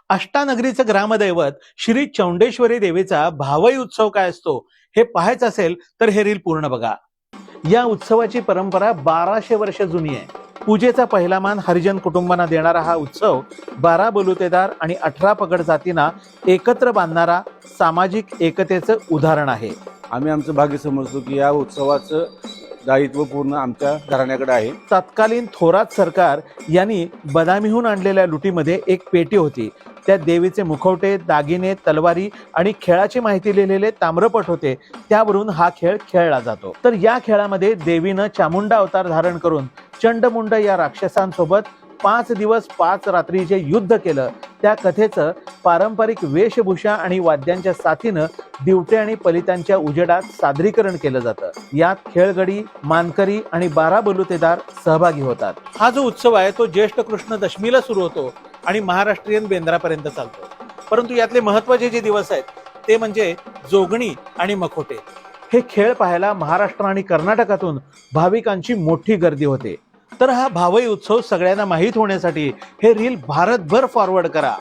अष्टानगरीचं ग्रामदैवत श्री चौंडेश्वरी देवीचा भावई उत्सव काय असतो हे पाहायचं असेल तर हे रील पूर्ण बघा। या उत्सवाची परंपरा 1200 वर्ष जुनी आहे। पूजेचा पहिला मान हरिजन कुटुंबांना देणारा हा उत्सव 12 बलुतेदार आणि 18 पगड जातींना एकत्र बांधणारा सामाजिक एकतेचं उदाहरण आहे। आम्ही आमचं भाग्य समजतो की या उत्सवाचं दायित्व पूर्ण आमच्या घराण्याकडे आहे। तत्कालीन थोरात सरकार यांनी बदामीहून आणलेल्या लुटीमध्ये एक पेटी होती। त्या देवीचे मुखवटे, दागिने, तलवारी आणि खेळाची माहिती लिहिलेले ताम्रपट होते। त्यावरून हा खेळ खेळला जातो। तर या खेळामध्ये देवीनं चामुंडा अवतार धारण करून चंडमुंड या राक्षसांसोबत 5 दिवस 5 रात्री जे युद्ध केलं त्या कथेचं पारंपरिक वेशभूषा आणि वाद्यांच्या साथीनं दिवटे आणि पलितांच्या उजेडात सादरीकरण केलं जातं। यात खेळगडी, मानकरी आणि 12 बलुतेदार सहभागी होतात। हा जो उत्सव आहे तो ज्येष्ठ कृष्ण दशमीला सुरू होतो आणि महाराष्ट्रीयन बेंद्रापर्यंत चालतो। परंतु यातले महत्त्वाचे जे दिवस आहेत ते म्हणजे जोगणी आणि मखोटे। हे खेळ पाहायला महाराष्ट्र आणि कर्नाटकातून भाविकांची मोठी गर्दी होते। तर हा भावई उत्सव सगळ्यांना माहीत होण्यासाठी हे रील भारतभर फॉरवर्ड करा।